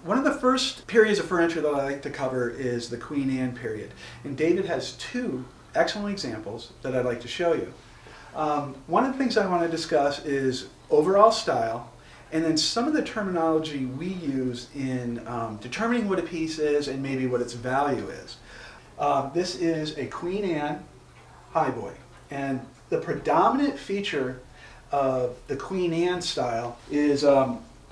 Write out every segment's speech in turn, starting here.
One of the first periods of furniture that I like to cover is the Queen Anne period. And David has two excellent examples that I'd like to show you. One of the things I want to discuss is overall style, and then some of the terminology we use in determining what a piece is and maybe what its value is. This is a Queen Anne Highboy, and the predominant feature of the Queen Anne style is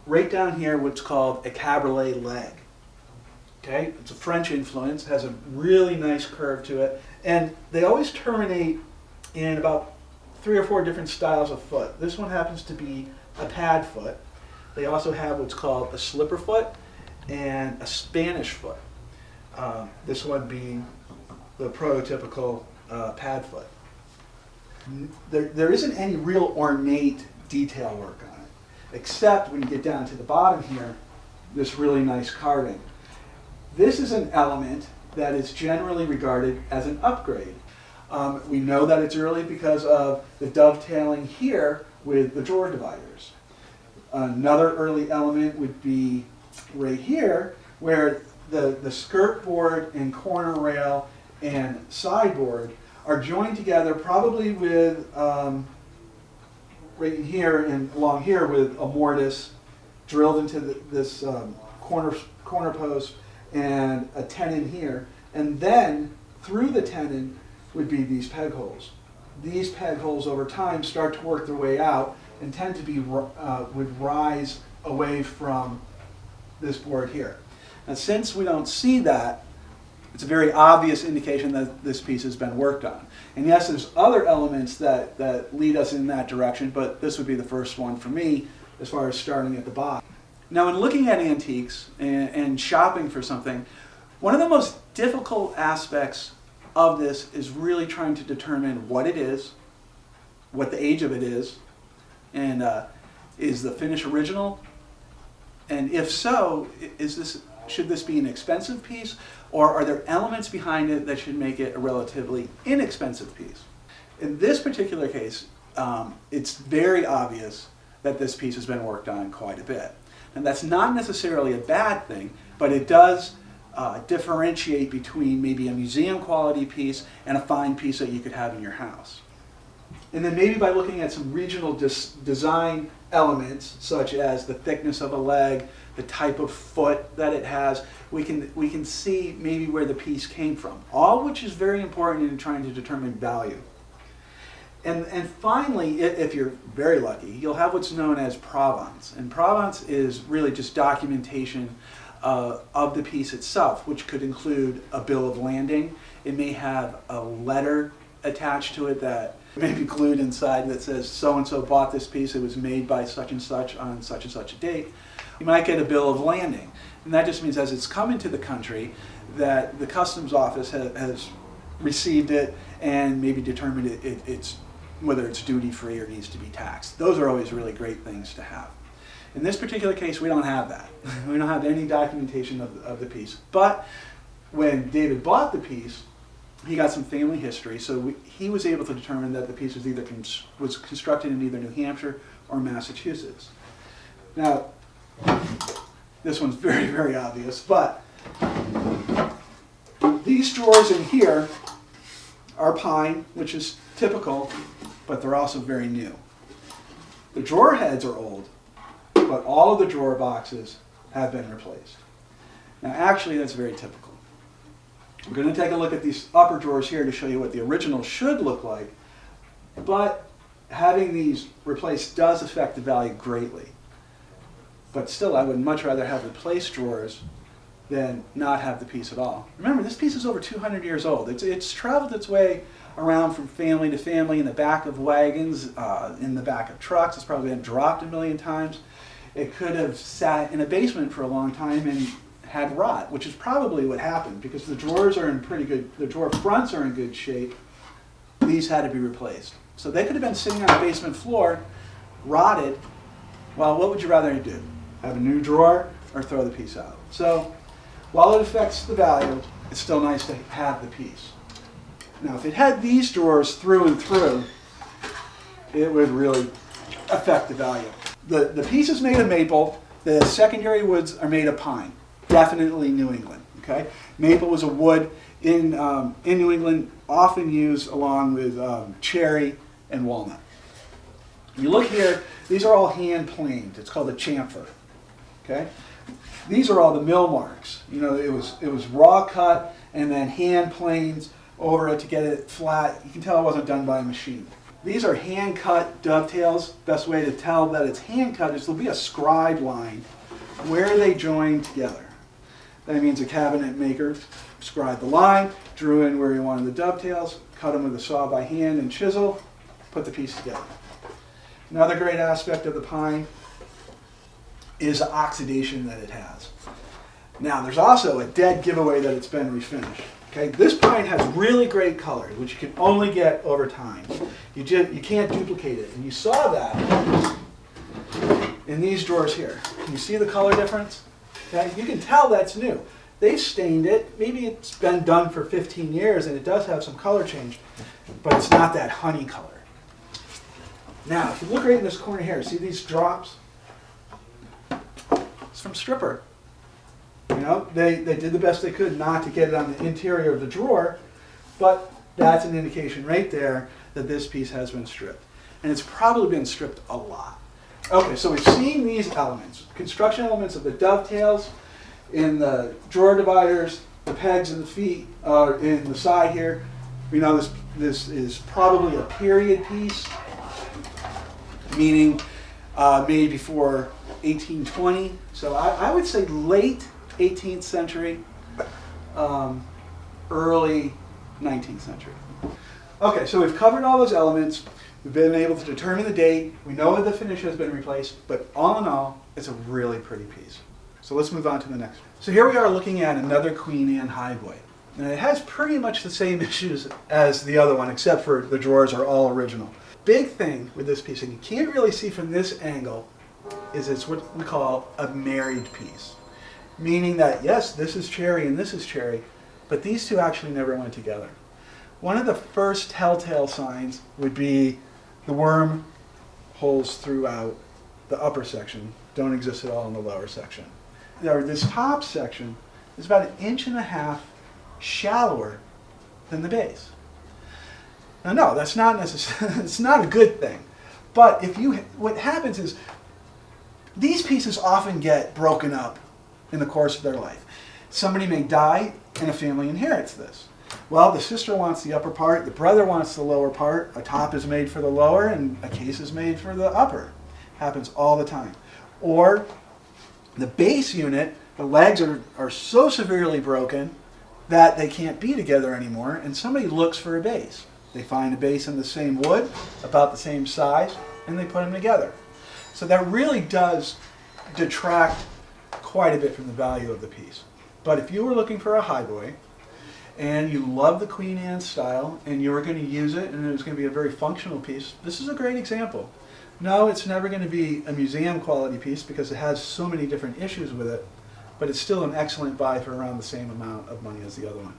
right down here what's called a cabriolet leg. Okay, it's a French influence, has a really nice curve to it, and they always terminate in about 3 or 4 different styles of foot. This one happens to be a pad foot. They also have what's called a slipper foot and a Spanish foot. This one being the prototypical pad foot. There isn't any real ornate detail work on it, except when you get down to the bottom here, this really nice carving. This is an element that is generally regarded as an upgrade. We know that it's early because of the dovetailing here with the drawer dividers. Another early element would be right here, where the skirt board and corner rail and sideboard are joined together, probably with right in here and along here with a mortise drilled into this corner post and a tenon here, and then through the tenon would be these peg holes. These peg holes over time start to work their way out and tend to be would rise away from this board here. And since we don't see that, it's a very obvious indication that this piece has been worked on. And yes, there's other elements that lead us in that direction, but this would be the first one for me as far as starting at the bottom. Now, in looking at antiques and shopping for something, one of the most difficult aspects of this is really trying to determine what it is, what the age of it is, and is the finish original? And if so, should this be an expensive piece, or are there elements behind it that should make it a relatively inexpensive piece? In this particular case, it's very obvious that this piece has been worked on quite a bit. And that's not necessarily a bad thing, but it does differentiate between maybe a museum quality piece and a fine piece that you could have in your house. And then maybe by looking at some regional design elements, such as the thickness of a leg, the type of foot that it has, we can see maybe where the piece came from, all which is very important in trying to determine value. And finally, if you're very lucky, you'll have what's known as provenance. And provenance is really just documentation of the piece itself, which could include a bill of landing. It may have a letter attached to it that may be glued inside that says so-and-so bought this piece, it was made by such and such on such and such a date. You might get a bill of landing. And that just means as it's come into the country that the customs office has received it and maybe determined whether it's duty-free or needs to be taxed. Those are always really great things to have. In this particular case, we don't have that. We don't have any documentation of the piece. But when David bought the piece, he got some family history, so he was able to determine that the piece was constructed in either New Hampshire or Massachusetts. Now, this one's very, very obvious, but these drawers in here are pine, which is typical, but they're also very new. The drawer heads are old, but all of the drawer boxes have been replaced. Now, actually, that's very typical. We're going to take a look at these upper drawers here to show you what the original should look like, but having these replaced does affect the value greatly. But still, I would much rather have replaced drawers than not have the piece at all. Remember, this piece is over 200 years old. It's traveled its way around from family to family in the back of wagons, in the back of trucks. It's probably been dropped a million times. It could have sat in a basement for a long time and had rot, which is probably what happened because the drawers are in the drawer fronts are in good shape. These had to be replaced. So they could have been sitting on the basement floor, rotted. Well, what would you rather do? Have a new drawer or throw the piece out? So while it affects the value, it's still nice to have the piece. Now, if it had these drawers through and through, it would really affect the value. The piece is made of maple. The secondary woods are made of pine. definitely New England. Okay, maple was a wood in New England, often used along with cherry and walnut. You look here; these are all hand planed. It's called a chamfer. Okay, these are all the mill marks. You know, it was raw cut and then hand planed over it to get it flat. You can tell it wasn't done by a machine. These are hand cut dovetails. Best way to tell that it's hand cut is there'll be a scribe line where they join together. That means a cabinet maker scribed the line, drew in where he wanted the dovetails, cut them with a saw by hand and chisel, put the piece together. Another great aspect of the pine is the oxidation that it has. Now, there's also a dead giveaway that it's been refinished. Okay, this pine has really great color, which you can only get over time. You can't duplicate it, and you saw that in these drawers here. Can you see the color difference? Okay, you can tell that's new. They've stained it. Maybe it's been done for 15 years, and it does have some color change, but it's not that honey color. Now, if you look right in this corner here, see these drops? It's from Stripper. You know, they did the best they could not to get it on the interior of the drawer, but that's an indication right there that this piece has been stripped. And it's probably been stripped a lot. Okay, so we've seen these elements, construction elements of the dovetails in the drawer dividers, the pegs in the feet, in the side here. We know this is probably a period piece, meaning made before 1820. So I would say late 18th century, early 19th century. Okay, so we've covered all those elements. We've been able to determine the date. We know that the finish has been replaced, but all in all, it's a really pretty piece. So let's move on to the next one. So here we are looking at another Queen Anne Highboy. And it has pretty much the same issues as the other one, except for the drawers are all original. Big thing with this piece, and you can't really see from this angle, is it's what we call a married piece. Meaning that, yes, this is cherry and this is cherry, but these two actually never went together. One of the first telltale signs would be the worm holes throughout the upper section don't exist at all in the lower section. This top section is about 1.5 inches shallower than the base. Now, no, that's not necessarily, it's not a good thing. But what happens is these pieces often get broken up in the course of their life. Somebody may die and a family inherits this. Well, the sister wants the upper part, the brother wants the lower part, a top is made for the lower and a case is made for the upper. Happens all the time. Or the base unit, the legs are so severely broken that they can't be together anymore, and somebody looks for a base. They find a base in the same wood, about the same size, and they put them together. So that really does detract quite a bit from the value of the piece. But if you were looking for a highboy, and you love the Queen Anne style, and you were going to use it, and it was going to be a very functional piece, this is a great example. No, it's never going to be a museum quality piece because it has so many different issues with it, but it's still an excellent buy for around the same amount of money as the other one.